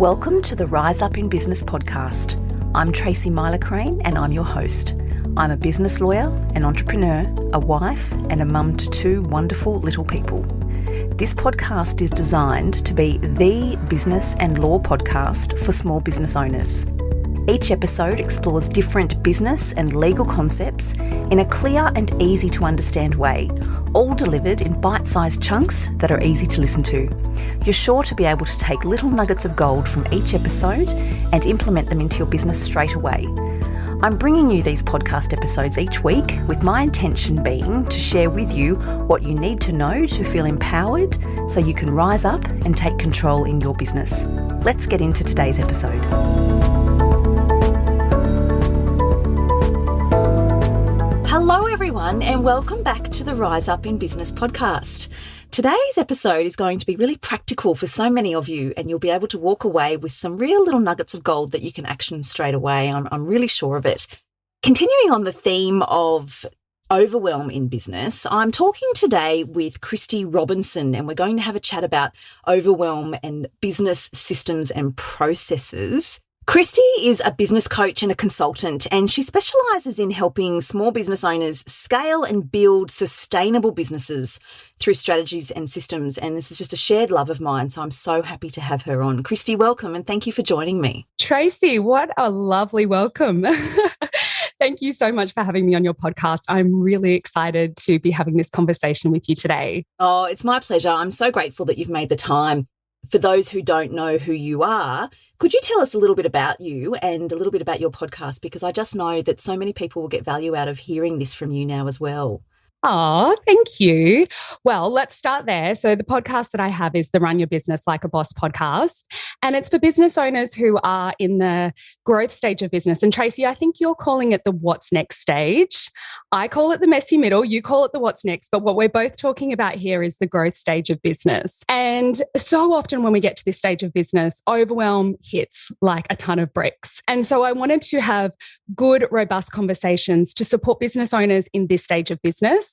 Welcome to the Rise Up in Business podcast. I'm Tracy Crane and I'm your host. I'm a business lawyer, an entrepreneur, a wife and a mum to two wonderful little people. This podcast is designed to be the business and law podcast for small business owners. Each episode explores different business and legal concepts in a clear and easy to understand way, all delivered in bite-sized chunks that are easy to listen to. You're sure to be able to take little nuggets of gold from each episode and implement them into your business straight away. I'm bringing you these podcast episodes each week with my intention being to share with you what you need to know to feel empowered so you can rise up and take control in your business. Let's get into today's episode. Hello everyone and welcome back to the Rise Up in Business podcast. Today's episode is going to be really practical for so many of you and you'll be able to walk away with some real little nuggets of gold that you can action straight away. I'm really sure of it. Continuing on the theme of overwhelm in business, I'm talking today with Kristy Robinson and we're going to have a chat about overwhelm and business systems and processes. Kristy is a business coach and a consultant, and she specialises in helping small business owners scale and build sustainable businesses through strategies and systems. And this is just a shared love of mine, so I'm so happy to have her on. Kristy, welcome, and thank you for joining me. Tracy, what a lovely welcome. Thank you so much for having me on your podcast. I'm really excited to be having this conversation with you today. Oh, it's my pleasure. I'm so grateful that you've made the time. For those who don't know who you are, could you tell us a little bit about you and a little bit about your podcast? Because I just know that so many people will get value out of hearing this from you now as well. Oh, thank you. Well, let's start there. So the podcast that I have is the Run Your Business Like a Boss podcast, and it's for business owners who are in the growth stage of business. And Tracy, I think you're calling it the what's next stage. I call it the messy middle. You call it the what's next. But what we're both talking about here is the growth stage of business. And so often when we get to this stage of business, overwhelm hits like a ton of bricks. And so I wanted to have good, robust conversations to support business owners in this stage of business.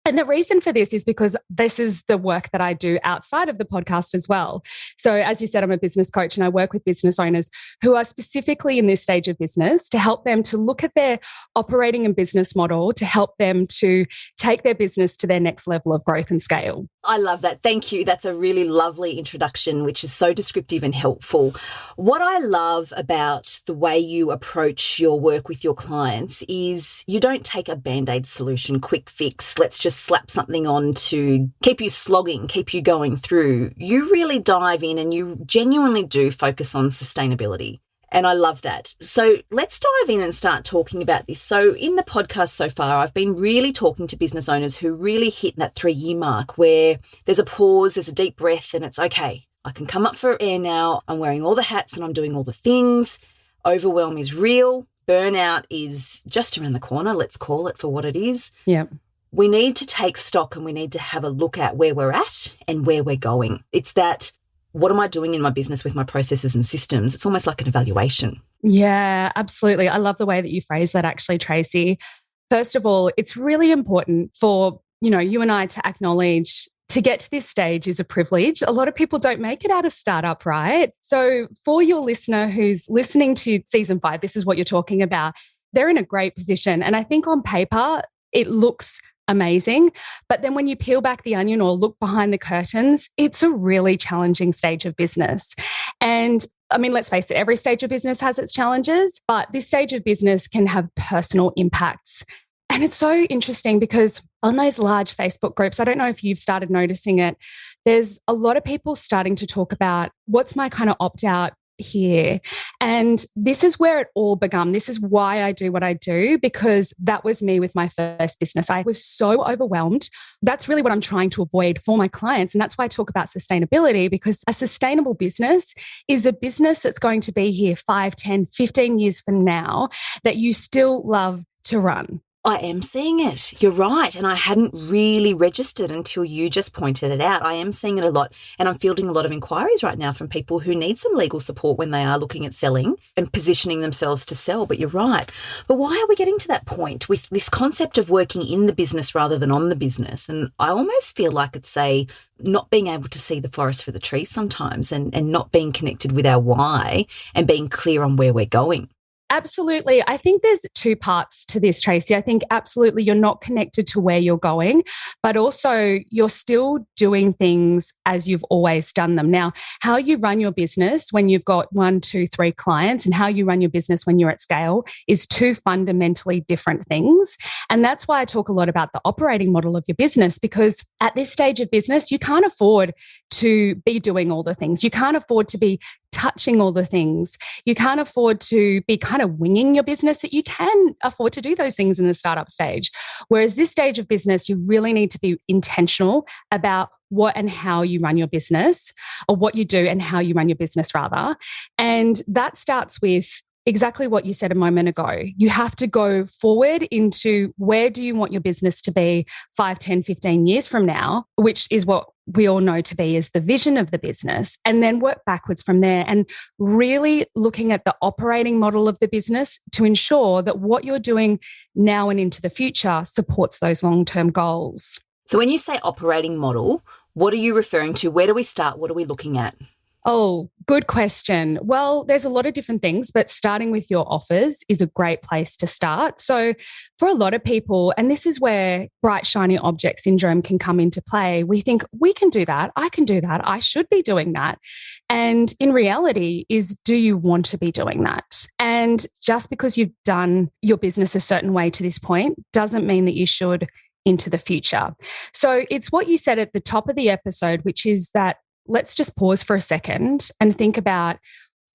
And the reason for this is because this is the work that I do outside of the podcast as well. So as you said, I'm a business coach and I work with business owners who are specifically in this stage of business to help them to look at their operating and business model to help them to take their business to their next level of growth and scale. I love that. Thank you. That's a really lovely introduction, which is so descriptive and helpful. What I love about the way you approach your work with your clients is you don't take a Band-Aid solution, quick fix, let's just slap something on to keep you slogging, keep you going through. You really dive in and you genuinely do focus on sustainability. And I love that. So let's dive in and start talking about this. So in the podcast so far, I've been really talking to business owners who really hit that 3-year mark where there's a pause, there's a deep breath, and it's okay. I can come up for air now. I'm wearing all the hats and I'm doing all the things. Overwhelm is real. Burnout is just around the corner. Let's call it for what it is. Yeah. We need to take stock and we need to have a look at where we're at and where we're going. It's that, what am I doing in my business with my processes and systems? It's almost like an evaluation. Yeah, absolutely. I love the way that you phrase that actually, Tracy. First of all, it's really important for, you and I to acknowledge to get to this stage is a privilege. A lot of people don't make it out of startup, right? So for your listener who's listening to season 5, this is what you're talking about. They're in a great position. And I think on paper, it looks amazing. But then when you peel back the onion or look behind the curtains, it's a really challenging stage of business. And I mean, let's face it, every stage of business has its challenges, but this stage of business can have personal impacts. And it's so interesting because on those large Facebook groups, I don't know if you've started noticing it, there's a lot of people starting to talk about what's my kind of opt-out here. And this is where it all began. This is why I do what I do, because that was me with my first business. I was so overwhelmed. That's really what I'm trying to avoid for my clients. And that's why I talk about sustainability, because a sustainable business is a business that's going to be here 5, 10, 15 years from now that you still love to run. I am seeing it. You're right. And I hadn't really registered until you just pointed it out. I am seeing it a lot. And I'm fielding a lot of inquiries right now from people who need some legal support when they are looking at selling and positioning themselves to sell. But you're right. But why are we getting to that point with this concept of working in the business rather than on the business? And I almost feel like it's not being able to see the forest for the trees sometimes and not being connected with our why and being clear on where we're going. Absolutely. I think there's two parts to this, Tracy. I think absolutely you're not connected to where you're going, but also you're still doing things as you've always done them. Now, how you run your business when you've got 1, 2, 3 clients and how you run your business when you're at scale is two fundamentally different things. And that's why I talk a lot about the operating model of your business, because at this stage of business, you can't afford to be doing all the things. You can't afford to be touching all the things. You can't afford to be kind of winging your business. That you can afford to do those things in the startup stage. Whereas this stage of business, you really need to be intentional about what and how you run your business, or what you do and how you run your business rather. And that starts with exactly what you said a moment ago. You have to go forward into where do you want your business to be 5, 10, 15 years from now, which is what we all know to be is the vision of the business, and then work backwards from there and really looking at the operating model of the business to ensure that what you're doing now and into the future supports those long-term goals. So when you say operating model, what are you referring to? Where do we start? What are we looking at? Oh, good question. Well, there's a lot of different things, but starting with your offers is a great place to start. So for a lot of people, and this is where bright, shiny object syndrome can come into play, we think we can do that. I can do that. I should be doing that. And in reality do you want to be doing that? And just because you've done your business a certain way to this point doesn't mean that you should into the future. So it's what you said at the top of the episode, which is that let's just pause for a second and think about,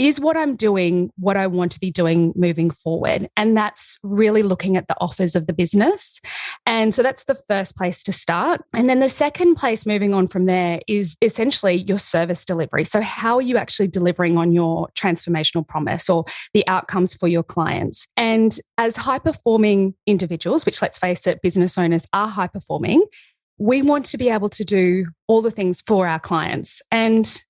is what I'm doing what I want to be doing moving forward? And that's really looking at the offers of the business. And so that's the first place to start. And then the second place moving on from there is essentially your service delivery. So how are you actually delivering on your transformational promise or the outcomes for your clients? And as high-performing individuals, which let's face it, business owners are high-performing, we want to be able to do all the things for our clients. And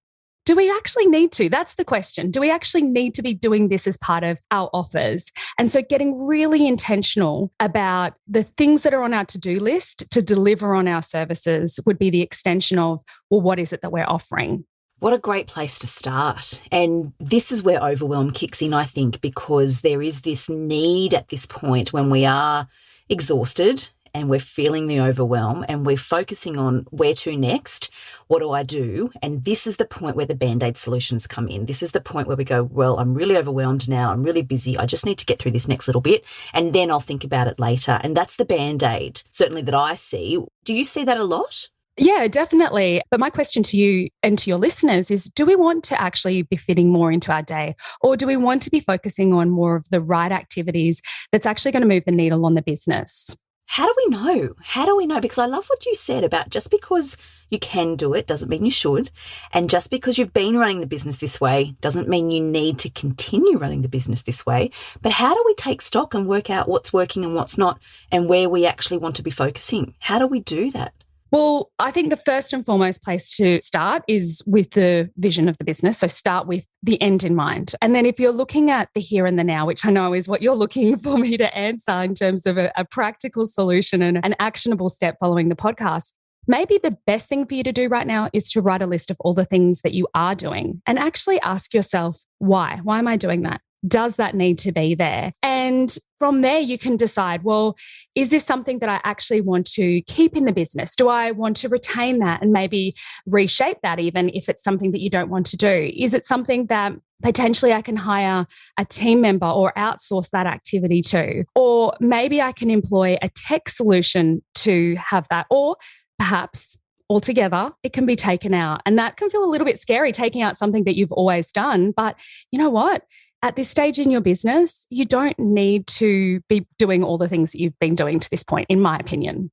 do we actually need to? That's the question. Do we actually need to be doing this as part of our offers? And so getting really intentional about the things that are on our to-do list to deliver on our services would be the extension of, well, what is it that we're offering? What a great place to start. And this is where overwhelm kicks in, I think, because there is this need at this point when we are exhausted and we're feeling the overwhelm and we're focusing on where to next, what do I do? And this is the point where the Band-Aid solutions come in. This is the point where we go, well, I'm really overwhelmed now. I'm really busy. I just need to get through this next little bit and then I'll think about it later. And that's the Band-Aid, certainly that I see. Do you see that a lot? Yeah, definitely. But my question to you and to your listeners is, do we want to actually be fitting more into our day? Or do we want to be focusing on more of the right activities that's actually going to move the needle on the business? How do we know? How do we know? Because I love what you said about just because you can do it doesn't mean you should. And just because you've been running the business this way doesn't mean you need to continue running the business this way. But how do we take stock and work out what's working and what's not and where we actually want to be focusing? How do we do that? Well, I think the first and foremost place to start is with the vision of the business. So start with the end in mind. And then if you're looking at the here and the now, which I know is what you're looking for me to answer in terms of a practical solution and an actionable step following the podcast, maybe the best thing for you to do right now is to write a list of all the things that you are doing and actually ask yourself, why? Why am I doing that? Does that need to be there? And from there, you can decide, well, is this something that I actually want to keep in the business? Do I want to retain that and maybe reshape that even if it's something that you don't want to do? Is it something that potentially I can hire a team member or outsource that activity to? Or maybe I can employ a tech solution to have that. Or perhaps altogether, it can be taken out. And that can feel a little bit scary, taking out something that you've always done. But you know what? At this stage in your business, you don't need to be doing all the things that you've been doing to this point, in my opinion.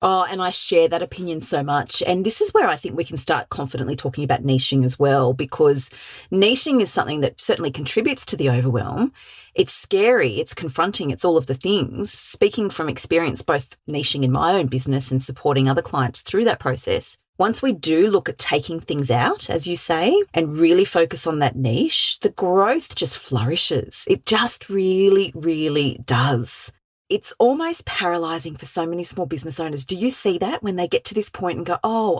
Oh, and I share that opinion so much. And this is where I think we can start confidently talking about niching as well, because niching is something that certainly contributes to the overwhelm. It's scary, it's confronting, it's all of the things. Speaking from experience, both niching in my own business and supporting other clients through that process, once we do look at taking things out, as you say, and really focus on that niche, the growth just flourishes. It just really, really does. It's almost paralyzing for so many small business owners. Do you see that when they get to this point and go, oh,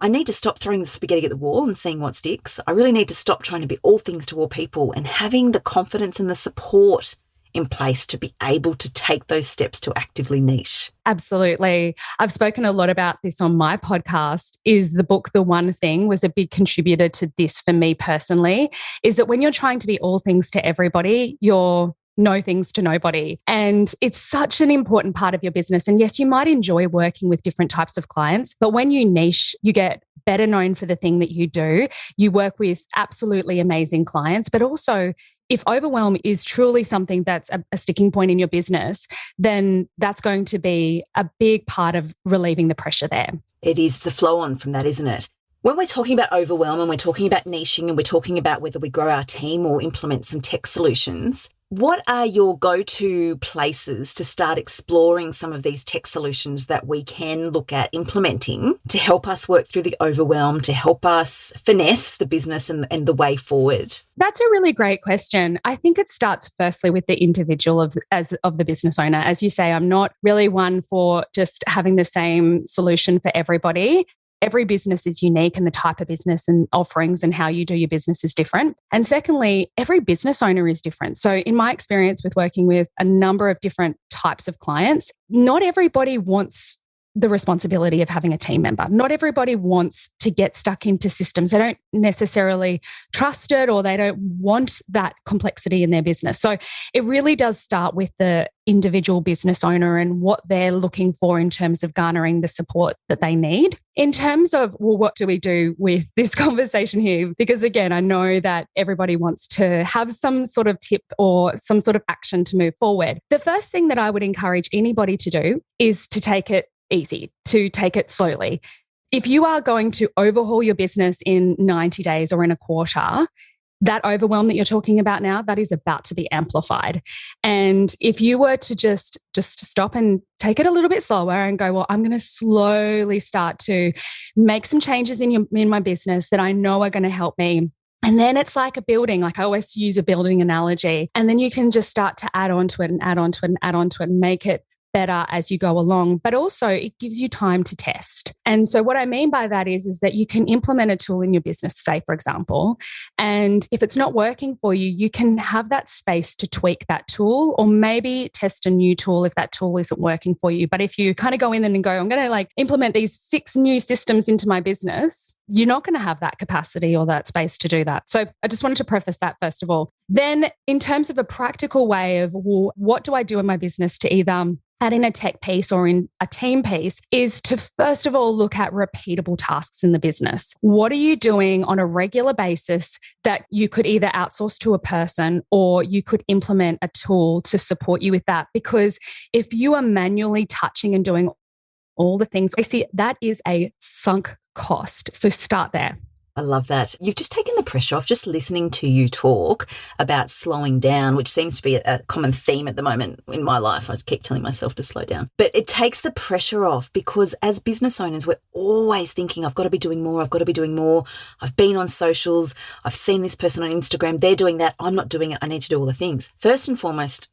I need to stop throwing the spaghetti at the wall and seeing what sticks. I really need to stop trying to be all things to all people, and having the confidence and the support in place to be able to take those steps to actively niche. Absolutely. I've spoken a lot about this on my podcast. Is the book The One Thing was a big contributor to this for me personally, is that when you're trying to be all things to everybody, you're no things to nobody. And it's such an important part of your business. And yes, you might enjoy working with different types of clients, but when you niche, you get better known for the thing that you do. You work with absolutely amazing clients, but also if overwhelm is truly something that's a sticking point in your business, then that's going to be a big part of relieving the pressure there. It is to flow on from that, isn't it? When we're talking about overwhelm and we're talking about niching and we're talking about whether we grow our team or implement some tech solutions, what are your go-to places to start exploring some of these tech solutions that we can look at implementing to help us work through the overwhelm, to help us finesse the business and the way forward? That's a really great question. I think it starts firstly with the individual of the business owner. As you say, I'm not really one for just having the same solution for everybody. Every business is unique, and the type of business and offerings and how you do your business is different. And secondly, every business owner is different. So in my experience with working with a number of different types of clients, not everybody wants the responsibility of having a team member. Not everybody wants to get stuck into systems. They don't necessarily trust it, or they don't want that complexity in their business. So it really does start with the individual business owner and what they're looking for in terms of garnering the support that they need. In terms of, well, what do we do with this conversation here? Because again, I know that everybody wants to have some sort of tip or some sort of action to move forward. The first thing that I would encourage anybody to do is to take it easy, to take it slowly. If you are going to overhaul your business in 90 days or in a quarter, that overwhelm that you're talking about now, that is about to be amplified. And if you were to just stop and take it a little bit slower and go, well, I'm going to slowly start to make some changes in my business that I know are going to help me. And then it's like a building. Like I always use a building analogy. And then you can just start to add on to it and add on to it and add on to it and make it better as you go along, but also it gives you time to test. And so what I mean by that is that you can implement a tool in your business, say, for example, and if it's not working for you, you can have that space to tweak that tool or maybe test a new tool if that tool isn't working for you. But if you kind of go in and go, I'm going to like implement these 6 new systems into my business, you're not going to have that capacity or that space to do that. So I just wanted to preface that first of all. Then in terms of a practical way of, well, what do I do in my business to either add in a tech piece or in a team piece, is to first of all look at repeatable tasks in the business. What are you doing on a regular basis that you could either outsource to a person or you could implement a tool to support you with that? Because if you are manually touching and doing all the things, I see that is a sunk cost. So start there. I love that. You've just taken the pressure off just listening to you talk about slowing down, which seems to be a common theme at the moment in my life. I keep telling myself to slow down. But it takes the pressure off because as business owners, we're always thinking, I've got to be doing more. I've got to be doing more. I've been on socials. I've seen this person on Instagram. They're doing that. I'm not doing it. I need to do all the things. First and foremost,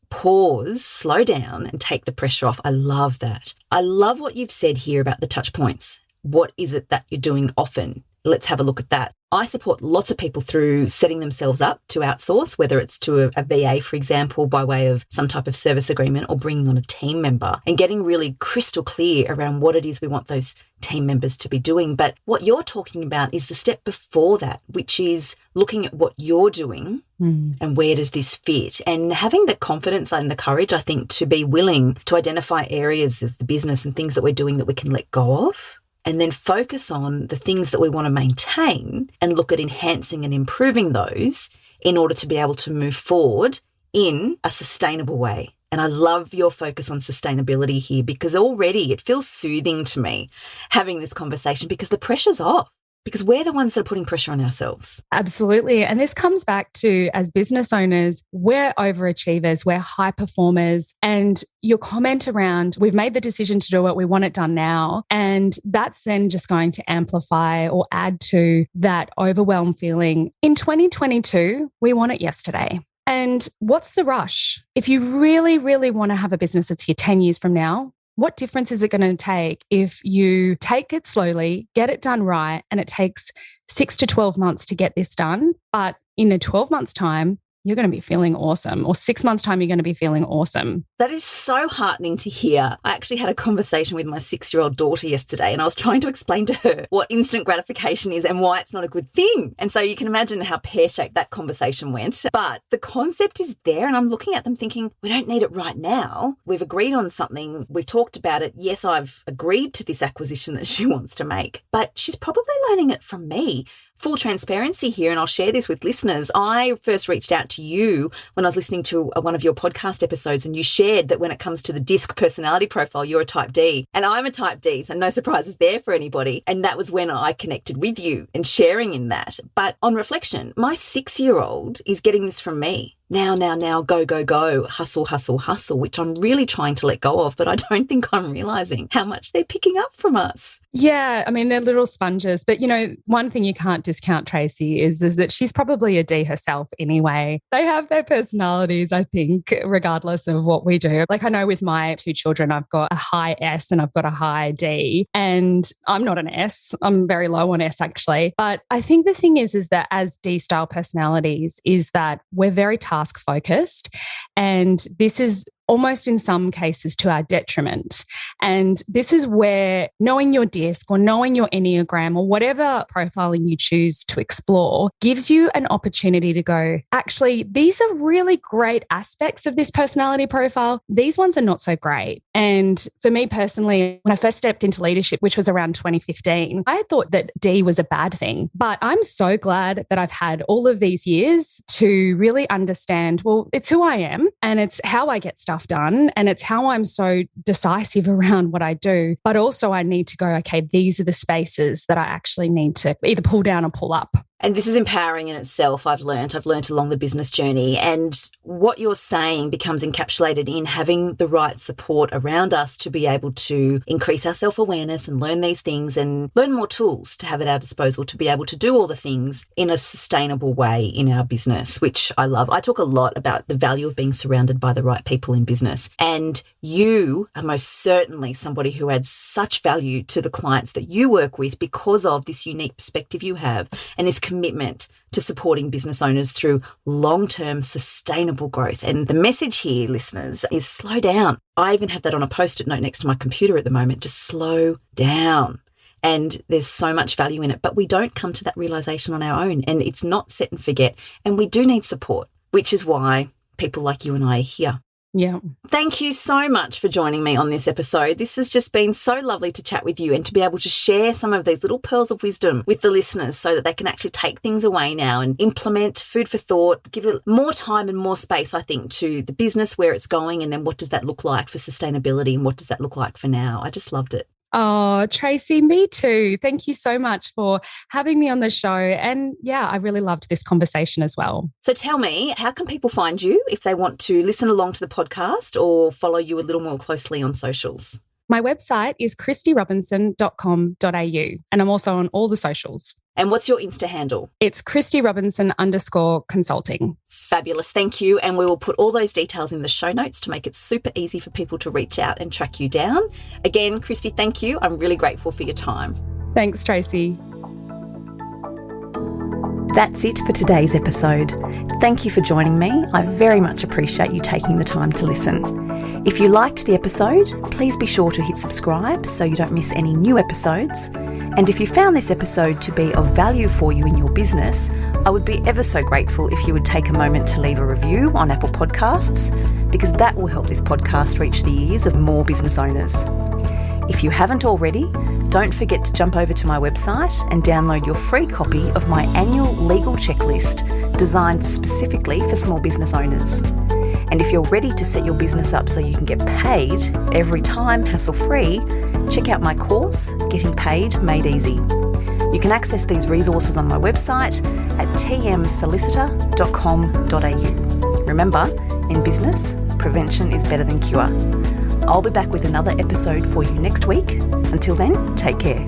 pause, slow down and take the pressure off. I love that. I love what you've said here about the touch points. What is it that you're doing often? Let's have a look at that. I support lots of people through setting themselves up to outsource, whether it's to a VA, for example, by way of some type of service agreement or bringing on a team member and getting really crystal clear around what it is we want those team members to be doing. But what you're talking about is the step before that, which is looking at what you're doing and where does this fit, and having the confidence and the courage, I think, to be willing to identify areas of the business and things that we're doing that we can let go of. And then focus on the things that we want to maintain and look at enhancing and improving those in order to be able to move forward in a sustainable way. And I love your focus on sustainability here, because already it feels soothing to me having this conversation, because the pressure's off. Because we're the ones that are putting pressure on ourselves. Absolutely. And this comes back to, as business owners, we're overachievers, we're high performers. And your comment around, we've made the decision to do it, we want it done now. And that's then just going to amplify or add to that overwhelm feeling. In 2022, we want it yesterday. And what's the rush? If you really, really want to have a business that's here 10 years from now, what difference is it going to take if you take it slowly, get it done right, and it takes 6 to 12 months to get this done, but in a 12 months' time, you're going to be feeling awesome, or 6 months' time, you're going to be feeling awesome. That is so heartening to hear. I actually had a conversation with my 6-year-old daughter yesterday, and I was trying to explain to her what instant gratification is and why it's not a good thing. And so you can imagine how pear-shaped that conversation went. But the concept is there, and I'm looking at them thinking, we don't need it right now. We've agreed on something. We've talked about it. Yes, I've agreed to this acquisition that she wants to make, but she's probably learning it from me. Full transparency here, and I'll share this with listeners. I first reached out to you when I was listening to one of your podcast episodes, and you shared that when it comes to the DISC personality profile, you're a type D and I'm a type D, so no surprises there for anybody. And that was when I connected with you and sharing in that. But on reflection, my 6-year-old is getting this from me. Now, go, go, go, hustle, hustle, hustle, which I'm really trying to let go of, but I don't think I'm realizing how much they're picking up from us. Yeah, I mean, they're little sponges. But, you know, one thing you can't discount, Tracy, is that she's probably a D herself anyway. They have their personalities, I think, regardless of what we do. Like, I know with my 2 children, I've got a high S and I've got a high D. And I'm not an S. I'm very low on S, actually. But I think the thing is that as D-style personalities is that we're very task focused. And this is almost in some cases to our detriment. And this is where knowing your DISC or knowing your Enneagram or whatever profiling you choose to explore gives you an opportunity to go, actually, these are really great aspects of this personality profile. These ones are not so great. And for me personally, when I first stepped into leadership, which was around 2015, I thought that D was a bad thing. But I'm so glad that I've had all of these years to really understand, well, it's who I am and it's how I get stuff done. And it's how I'm so decisive around what I do. But also I need to go, okay, these are the spaces that I actually need to either pull down or pull up. And this is empowering in itself, I've learned along the business journey. And what you're saying becomes encapsulated in having the right support around us to be able to increase our self-awareness and learn these things and learn more tools to have at our disposal to be able to do all the things in a sustainable way in our business, which I love. I talk a lot about the value of being surrounded by the right people in business. And you are most certainly somebody who adds such value to the clients that you work with because of this unique perspective you have and this commitment to supporting business owners through long-term sustainable growth. And the message here, listeners, is slow down. I even have that on a post-it note next to my computer at the moment, just slow down. And there's so much value in it, but we don't come to that realization on our own, and it's not set and forget. And we do need support, which is why people like you and I are here. Yeah. Thank you so much for joining me on this episode. This has just been so lovely to chat with you and to be able to share some of these little pearls of wisdom with the listeners so that they can actually take things away now and implement food for thought, give it more time and more space, I think, to the business, where it's going, and then what does that look like for sustainability and what does that look like for now. I just loved it. Oh, Tracy, me too. Thank you so much for having me on the show. And yeah, I really loved this conversation as well. So tell me, how can people find you if they want to listen along to the podcast or follow you a little more closely on socials? My website is kristyrobinson.com.au, and I'm also on all the socials. And what's your Insta handle? It's KristyRobinson_consulting. Fabulous. Thank you. And we will put all those details in the show notes to make it super easy for people to reach out and track you down. Again, Kristy, thank you. I'm really grateful for your time. Thanks, Tracy. That's it for today's episode. Thank you for joining me. I very much appreciate you taking the time to listen. If you liked the episode, please be sure to hit subscribe so you don't miss any new episodes. And if you found this episode to be of value for you in your business, I would be ever so grateful if you would take a moment to leave a review on Apple Podcasts, because that will help this podcast reach the ears of more business owners. If you haven't already, don't forget to jump over to my website and download your free copy of my annual legal checklist designed specifically for small business owners. And if you're ready to set your business up so you can get paid every time, hassle-free, check out my course, Getting Paid Made Easy. You can access these resources on my website at tmsolicitor.com.au. Remember, in business, prevention is better than cure. I'll be back with another episode for you next week. Until then, take care.